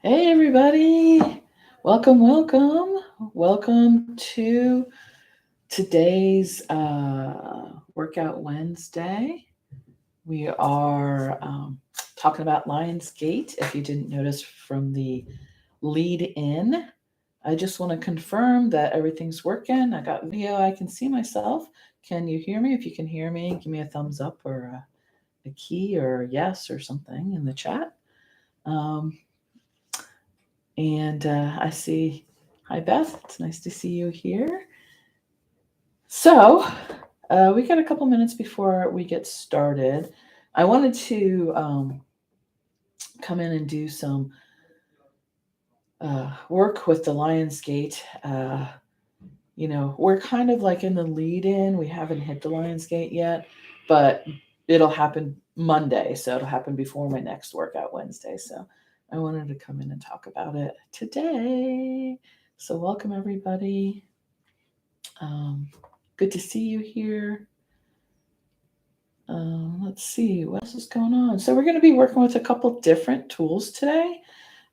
Hey, everybody. Welcome, welcome. Welcome to today's Workout Wednesday. We are talking about Lionsgate. If you didn't notice from the lead in, I just want to confirm that everything's working. I got video, I can see myself. Can you hear me? If you can hear me, give me a thumbs up or a key or yes or something in the chat. Um, And I see, hi Beth, it's nice to see you here. So, we got a couple minutes before we get started. I wanted to come in and do some work with the Lionsgate. We're kind of like in the lead in. We haven't hit the Lionsgate yet, but it'll happen Monday. So it'll happen before my next workout Wednesday. So I wanted to come in and talk about it today. So welcome everybody. Good to see you here. Let's see what else is going on. So we're going to be working with a couple different tools today.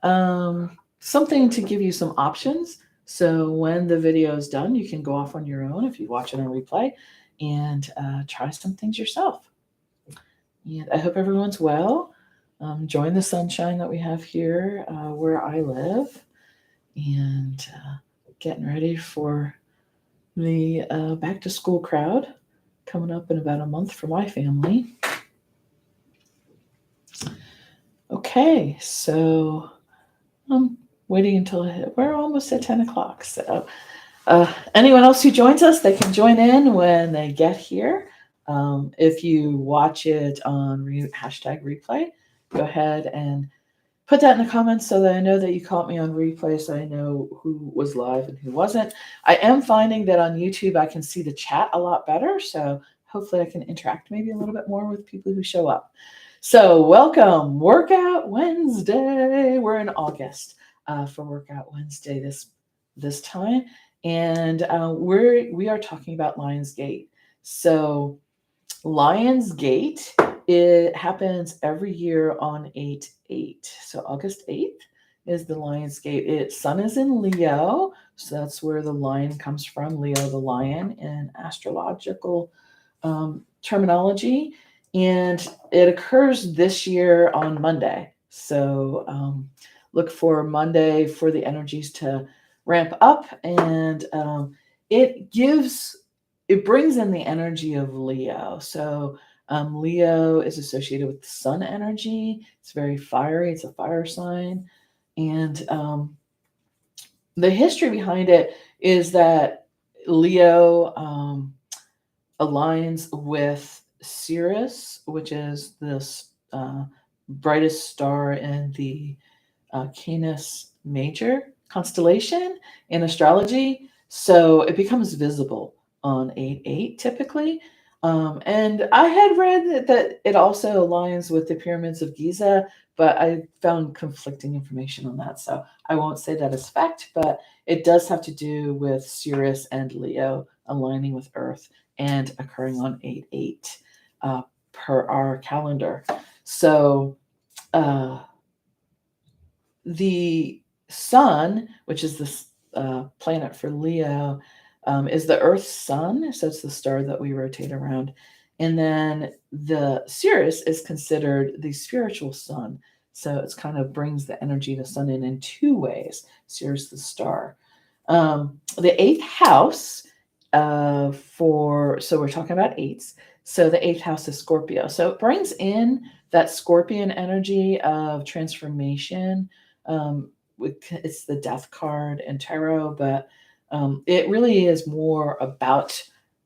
Something to give you some options. So when the video is done, you can go off on your own if you watch it on replay and try some things yourself. And I hope everyone's well. Enjoying the sunshine that we have here where I live, and getting ready for the back to school crowd coming up in about a month for my family. Okay, so I'm waiting until we're almost at 10 o'clock. So anyone else who joins us, they can join in when they get here. If you watch it on hashtag replay, go ahead and put that in the comments so that I know that you caught me on replay, so I know who was live and who wasn't. I am finding that on YouTube I can see the chat a lot better, so hopefully I can interact maybe a little bit more with people who show up. So welcome, Workout Wednesday. We're in August for Workout Wednesday this time, and we are talking about Lionsgate. So Lionsgate, it happens every year on 8/8. So August 8th is the Lionsgate. Sun is in Leo, so that's where the lion comes from, Leo the lion in astrological terminology. And it occurs this year on Monday. So look for Monday for the energies to ramp up, and it brings in the energy of Leo. So Leo is associated with the sun energy. It's very fiery. It's a fire sign. And the history behind it is that Leo aligns with Sirius, which is this brightest star in the Canis Major constellation in astrology. So it becomes visible on 8/8 typically. And I had read that it also aligns with the pyramids of Giza, but I found conflicting information on that. So I won't say that as fact, but it does have to do with Sirius and Leo aligning with Earth and occurring on 8/8 per our calendar. So the sun, which is the planet for Leo, is the Earth's sun. So it's the star that we rotate around. And then the Sirius is considered the spiritual sun. So it's kind of brings the energy of the sun in two ways. Sirius, the star. The eighth house so we're talking about eights. So the eighth house is Scorpio. So it brings in that Scorpion energy of transformation. It's the death card in tarot, but it really is more about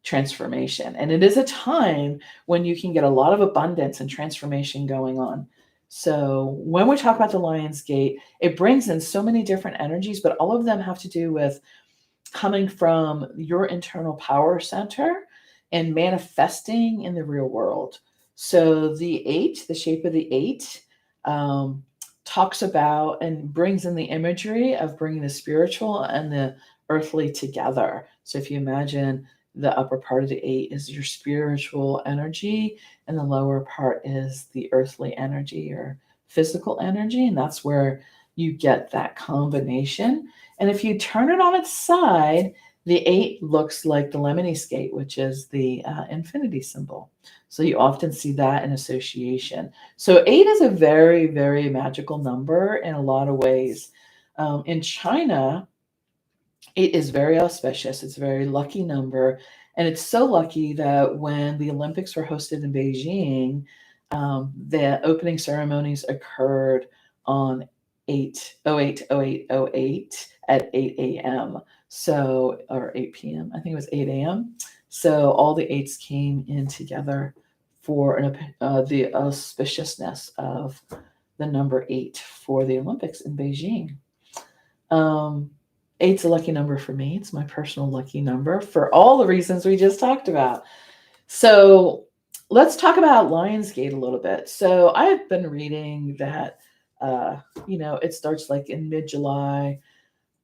transformation. And it is a time when you can get a lot of abundance and transformation going on. So when we talk about the Lion's Gate, it brings in so many different energies, but all of them have to do with coming from your internal power center and manifesting in the real world. So the eight, the shape of the eight, talks about and brings in the imagery of bringing the spiritual and the earthly together. So if you imagine the upper part of the eight is your spiritual energy, and the lower part is the earthly energy or physical energy, and that's where you get that combination. And if you turn it on its side, the 8 looks like the lemony skate, which is the infinity symbol. So you often see that in association. So 8 is a very, very magical number in a lot of ways. In China, it is very auspicious. It's a very lucky number. And it's so lucky that when the Olympics were hosted in Beijing, the opening ceremonies occurred on 8/08/08/08 at 8 a.m. So, or 8 p.m. I think it was 8 a.m. So all the eights came in together for the auspiciousness of the number 8 for the Olympics in Beijing. Um, Eight's a lucky number for me. It's my personal lucky number for all the reasons we just talked about. So let's talk about Lionsgate a little bit. So I've been reading that, it starts like in mid-July.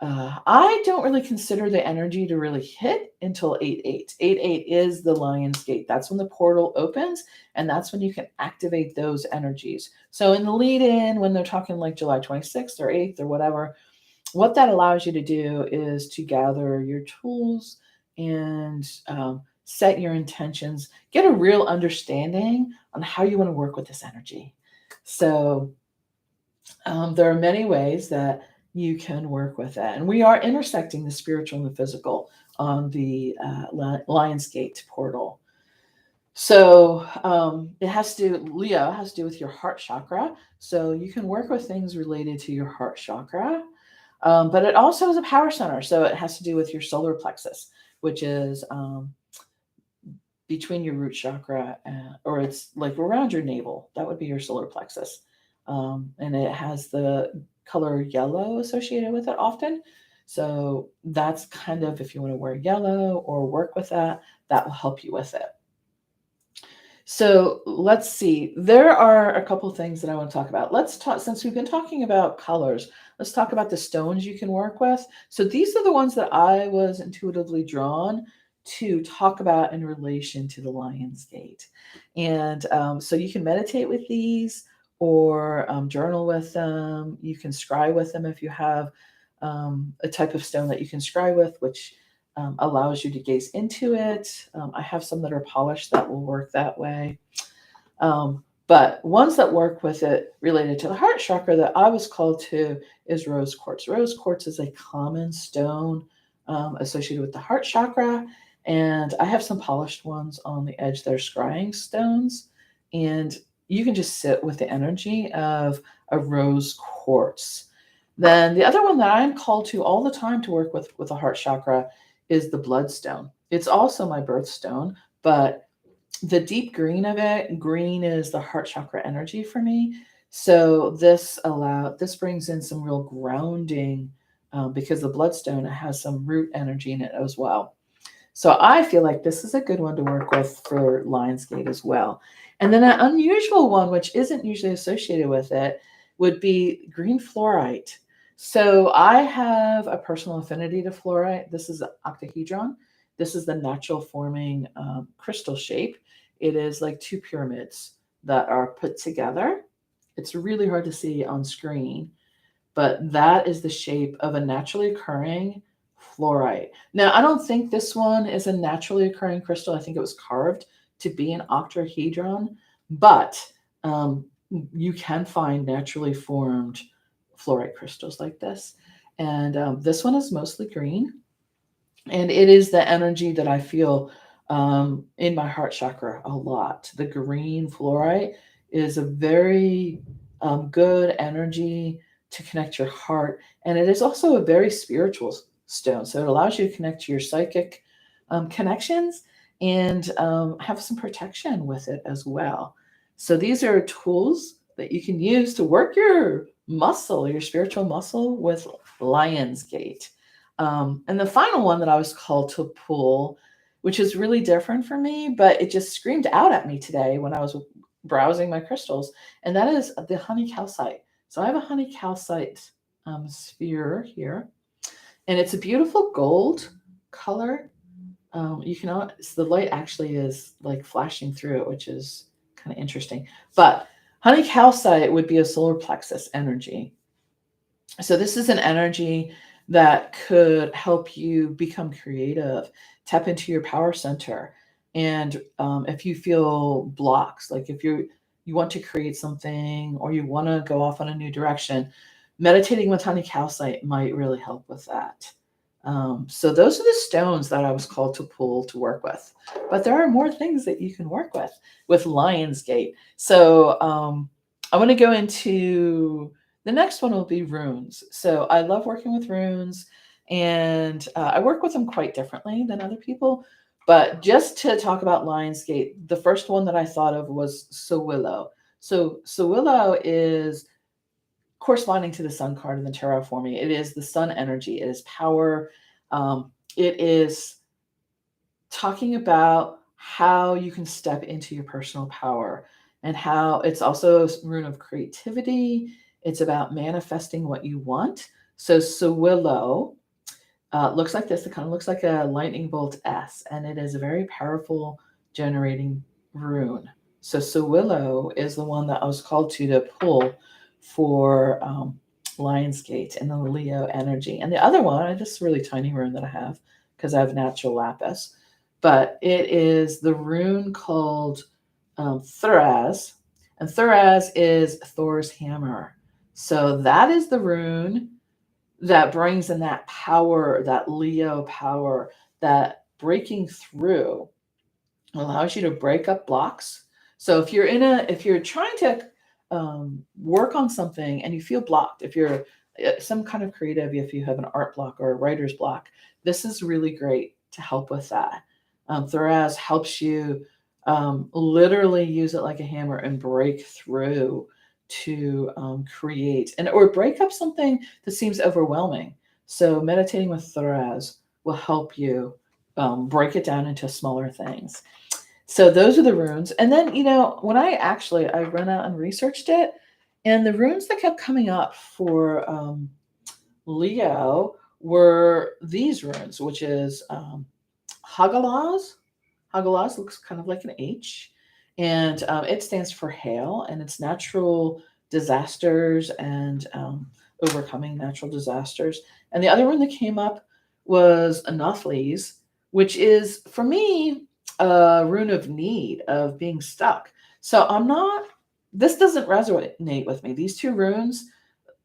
I don't really consider the energy to really hit until 8/8. 8/8 is the Lionsgate. That's when the portal opens, and that's when you can activate those energies. So in the lead in, when they're talking like July 26th or 8th or whatever, what that allows you to do is to gather your tools and set your intentions, get a real understanding on how you want to work with this energy. So there are many ways that you can work with that. And we are intersecting the spiritual and the physical on the Lionsgate portal. So Leo has to do with your heart chakra. So you can work with things related to your heart chakra. But it also is a power center. So it has to do with your solar plexus, which is between your root chakra, or it's like around your navel. That would be your solar plexus. And it has the color yellow associated with it often. So that's kind of, if you want to wear yellow or work with that, that will help you with it. So let's see. There are a couple things that I want to talk about. Let's talk, since we've been talking about colors, let's talk about the stones you can work with. So these are the ones that I was intuitively drawn to talk about in relation to the Lionsgate. And so you can meditate with these or journal with them. You can scry with them if you have a type of stone that you can scry with, which allows you to gaze into it. I have some that are polished that will work that way. But ones that work with it related to the heart chakra that I was called to is rose quartz. Rose quartz is a common stone associated with the heart chakra. And I have some polished ones on the edge that are scrying stones. And you can just sit with the energy of a rose quartz. Then the other one that I'm called to all the time to work with the heart chakra is the bloodstone. It's also my birthstone, but the deep green of it, green is the heart chakra energy for me. So this brings in some real grounding because the bloodstone has some root energy in it as well. So I feel like this is a good one to work with for Lionsgate as well. And then an unusual one, which isn't usually associated with it, would be green fluorite. So I have a personal affinity to fluorite. This is an octahedron. This is the natural forming crystal shape. It is like two pyramids that are put together. It's really hard to see on screen, but that is the shape of a naturally occurring fluorite. Now, I don't think this one is a naturally occurring crystal. I think it was carved to be an octahedron, but you can find naturally formed fluorite crystals like this. And this one is mostly green. And it is the energy that I feel in my heart chakra a lot. The green fluorite is a very good energy to connect your heart. And it is also a very spiritual stone. So it allows you to connect to your psychic connections and have some protection with it as well. So these are tools that you can use to work your muscle, your spiritual muscle with Lionsgate. And the final one that I was called to pull, which is really different for me, but it just screamed out at me today when I was browsing my crystals, and that is the honey calcite. So I have a honey calcite sphere here, and it's a beautiful gold color. The light actually is like flashing through it, which is kind of interesting. But honey calcite would be a solar plexus energy. So this is an energy that could help you become creative, tap into your power center. And if you feel blocks, like if you want to create something or you want to go off on a new direction, meditating with honey calcite might really help with that. So those are the stones that I was called to pull to work with. But there are more things that you can work with Lionsgate. So I want to go into the next one will be runes. So I love working with runes, and I work with them quite differently than other people. But just to talk about Lionsgate, the first one that I thought of was Sowillo. So Sowillo is corresponding to the sun card in the tarot for me. It is the sun energy. It is power. It is talking about how you can step into your personal power, and how it's also a rune of creativity. It's about manifesting what you want. So Sowillo looks like this. It kind of looks like a lightning bolt S, and it is a very powerful generating rune. So Sowillo is the one that I was called to pull for Lionsgate and the Leo energy. And the other one, this really tiny rune that I have because I have natural lapis, but it is the rune called Thuraz, and Thuraz is Thor's hammer. So that is the rune that brings in that power, that Leo power, that breaking through allows you to break up blocks. So if you're trying to work on something and you feel blocked, if you're some kind of creative, if you have an art block or a writer's block, this is really great to help with that. Thoraz helps you literally use it like a hammer and break through to create and or break up something that seems overwhelming. So meditating with Thoraz will help you break it down into smaller things. So those are the runes. And then, when I ran out and researched it, and the runes that kept coming up for Leo were these runes, which is Hagalaz. Hagalaz looks kind of like an H, and it stands for hail, and it's natural disasters and overcoming natural disasters. And the other one that came up was Anopheles, which is, for me, a rune of need, of being stuck. So this doesn't resonate with me. These two runes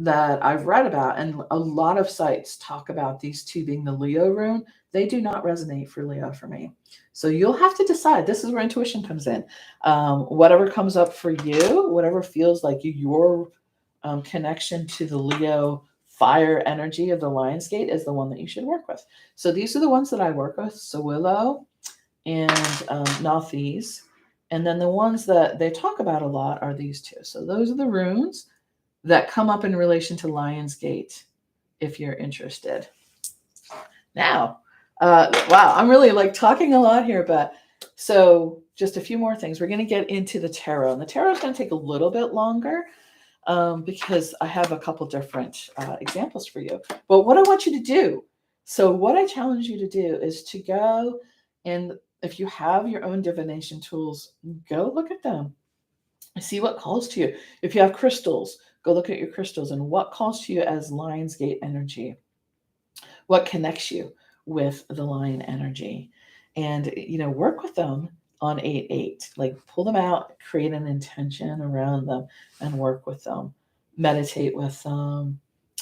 that I've read about, and a lot of sites talk about these two being the Leo rune, they do not resonate for Leo for me. So you'll have to decide. This is where intuition comes in. Whatever comes up for you, whatever feels like your connection to the Leo fire energy of the Lionsgate is the one that you should work with. So these are the ones that I work with: Sowillo and Nauthiz. And then the ones that they talk about a lot are these two. So those are the runes that come up in relation to Lionsgate, if you're interested. Now, wow, I'm really like talking a lot here, but so just a few more things. We're going to get into the tarot, and the tarot is going to take a little bit longer because I have a couple different examples for you. But what I want you to do, so what I challenge you to do is to go, and if you have your own divination tools, go look at them. See what calls to you. If you have crystals, go look at your crystals and what calls to you as Lionsgate energy. What connects you with the lion energy? And work with them on 8-8. Like pull them out, create an intention around them, and work with them. Meditate with them.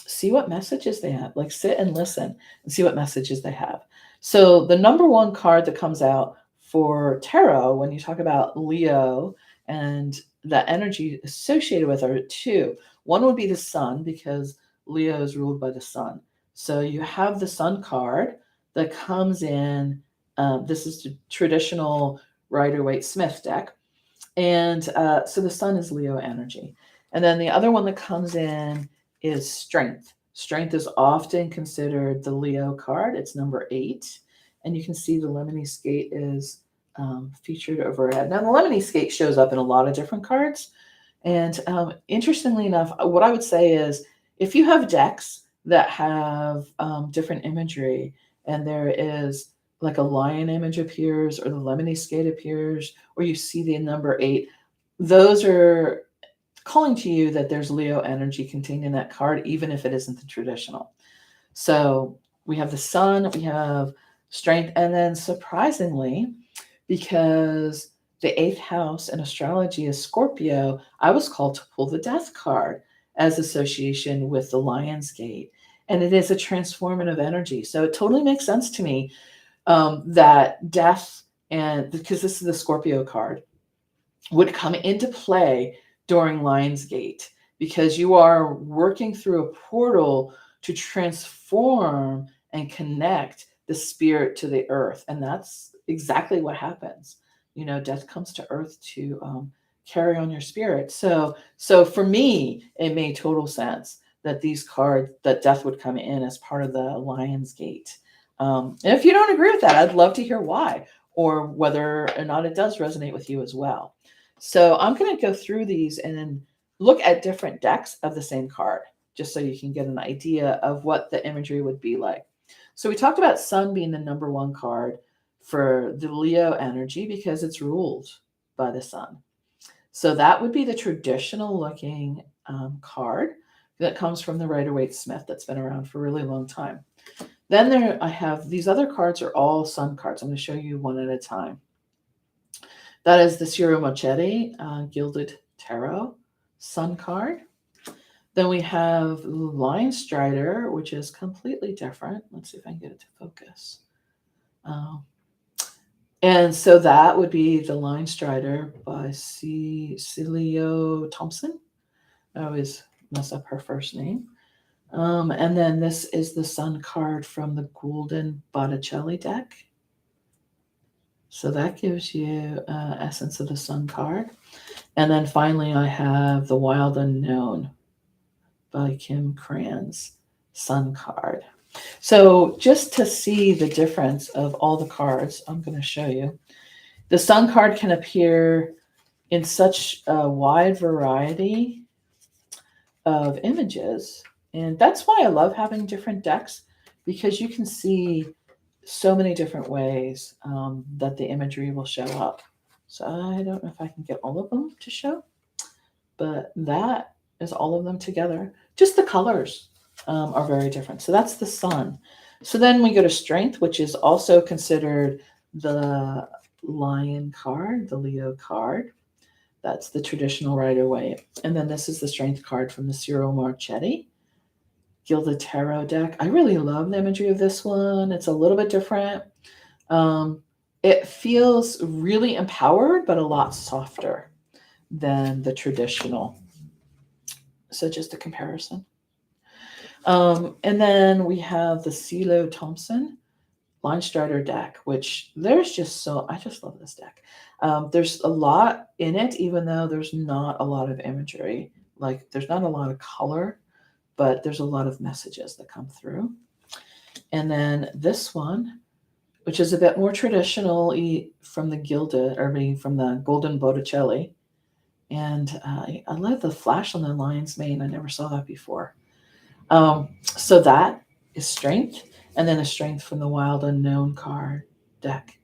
See what messages they have. Like sit and listen and see what messages they have. So the number one card that comes out for tarot when you talk about Leo and the energy associated with are two. One would be the sun, because Leo is ruled by the sun. So you have the sun card that comes in. This is the traditional Rider-Waite-Smith deck. And so the sun is Leo energy. And then the other one that comes in is strength. Strength is often considered the Leo card. It's number 8. And you can see the lemony skate is featured overhead. Now, the lemony skate shows up in a lot of different cards. And interestingly enough, what I would say is if you have decks that have different imagery, and there is like a lion image appears, or the lemony skate appears, or you see the number 8, those are calling to you that there's Leo energy contained in that card, even if it isn't the traditional. So we have the sun, we have strength, and then surprisingly, because the eighth house in astrology is Scorpio, I was called to pull the death card as association with the Lion's Gate. And it is a transformative energy. So it totally makes sense to me that death, and because this is the Scorpio card, would come into play during Lionsgate because you are working through a portal to transform and connect the spirit to the earth. And that's exactly what happens. Death comes to earth to carry on your spirit. So for me, it made total sense that these cards, that death would come in as part of the Lionsgate. And if you don't agree with that, I'd love to hear why, or whether or not it does resonate with you as well. So I'm going to go through these and then look at different decks of the same card, just so you can get an idea of what the imagery would be like. So we talked about Sun being the number one card for the Leo energy because it's ruled by the Sun. So that would be the traditional looking card that comes from the Rider-Waite-Smith that's been around for a really long time. Then I have these other cards are all Sun cards. I'm going to show you one at a time. That is the Ciro Marchetti Gilded Tarot Sun card. Then we have Lion Strider, which is completely different. Let's see if I can get it to focus. And so that would be the Lion Strider by Celio Thompson. I always mess up her first name. And then this is the Sun card from the Golden Botticelli deck. So that gives you essence of the Sun card. And then finally, I have the Wild Unknown by Kim Cran's Sun card. So just to see the difference of all the cards, I'm going to show you. The Sun card can appear in such a wide variety of images. And that's why I love having different decks, because you can see so many different ways that the imagery will show up. So I don't know if I can get all of them to show, but that is all of them together. Just the colors are very different. So that's the Sun. So then we go to Strength, which is also considered the Lion card, the Leo card. That's the traditional Rider-Waite. And then this is the Strength card from the Ciro Marchetti Gilded Tarot deck. I really love the imagery of this one. It's a little bit different. It feels really empowered, but a lot softer than the traditional. So just a comparison. And then we have the Celio Thompson Line Strider deck, which I just love this deck. There's a lot in it, even though there's not a lot of imagery. Like there's not a lot of color, but there's a lot of messages that come through. And then this one, which is a bit more traditional from the Golden Botticelli. And I love the flash on the lion's mane. I never saw that before. So that is Strength. And then a Strength from the Wild Unknown card deck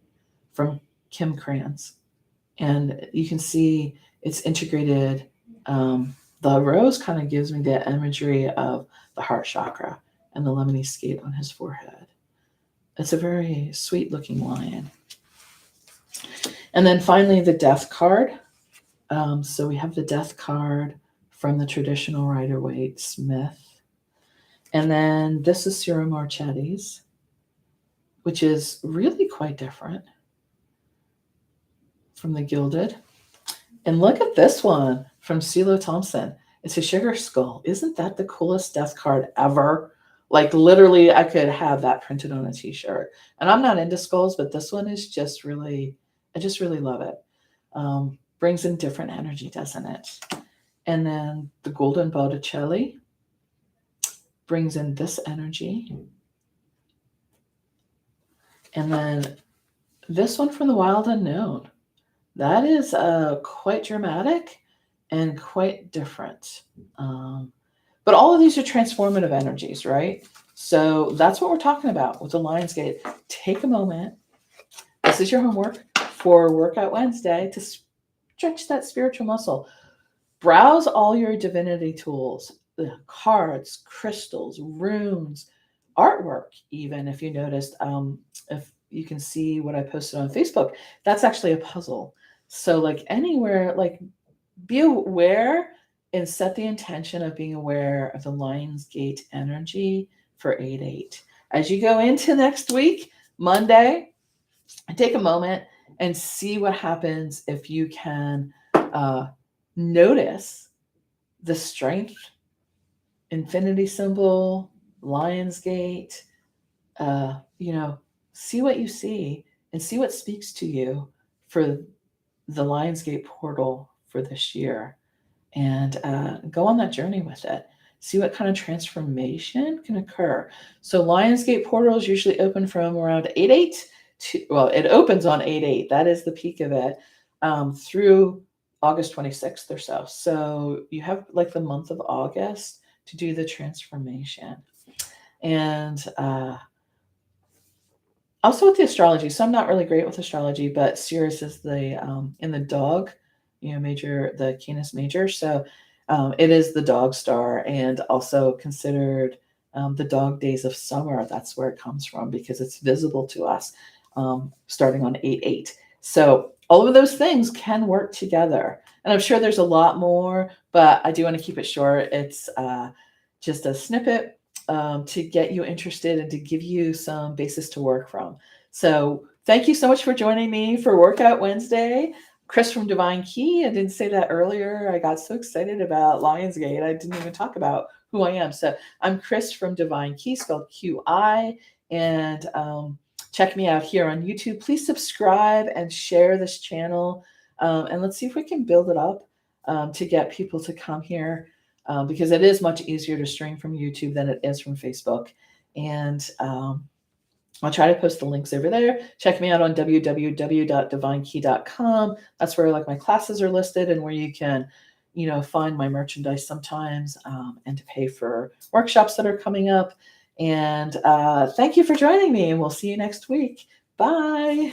from Kim Cran's. And you can see it's integrated. The rose kind of gives me the imagery of the heart chakra and the lemony skate on his forehead. It's a very sweet looking lion. And then finally the Death card. So we have the Death card from the traditional Rider-Waite-Smith. And then this is Ciro Marchetti's, which is really quite different from the Gilded. And look at this one from Celio Thompson. It's a sugar skull. Isn't that the coolest death card ever? Like literally, I could have that printed on a t-shirt. And I'm not into skulls, but this one is just really, I just really love it. Brings in different energy, doesn't it? And then the Golden Botticelli brings in this energy. And then this one from the Wild Unknown. That is quite dramatic and quite different. But all of these are transformative energies, right? So that's what we're talking about with the Lionsgate. Take a moment. This is your homework for Workout Wednesday to stretch that spiritual muscle. browse all your divinity tools, the cards, crystals, runes, artwork, even if you noticed. If you can see what I posted on Facebook, that's actually a puzzle. So, like anywhere, like be aware and set the intention of being aware of the Lionsgate energy for 8/8. As you go into next week, Monday, take a moment and see what happens if you can notice the strength, infinity symbol, Lionsgate, you know, see what you see and see what speaks to you for the Lionsgate portal for this year, and go on that journey with it. See what kind of transformation can occur. So Lionsgate portals usually open from around 8/8 to, well, it opens on 8/8. That is the peak of it, through August 26th or so. So you have like the month of August to do the transformation. And also with the astrology, so I'm not really great with astrology, but Sirius is the in the dog, major, the Canis Major. So it is the dog star, and also considered the dog days of summer. That's where it comes from because it's visible to us starting on 8/8. So all of those things can work together, and I'm sure there's a lot more, but I do want to keep it short. It's just a snippet to get you interested and to give you some basis to work from. So thank you so much for joining me for Workout Wednesday. Chris from Divine Key. I didn't say that earlier. I got so excited about Lionsgate. I didn't even talk about who I am. So I'm Chris from Divine Key, spelled QI. And check me out here on YouTube. Please subscribe and share this channel. And let's see if we can build it up to get people to come here. Because it is much easier to stream from YouTube than it is from Facebook. And I'll try to post the links over there. Check me out on www.divinekey.com. That's where like my classes are listed and where you can, find my merchandise sometimes and to pay for workshops that are coming up. And thank you for joining me, and we'll see you next week. Bye.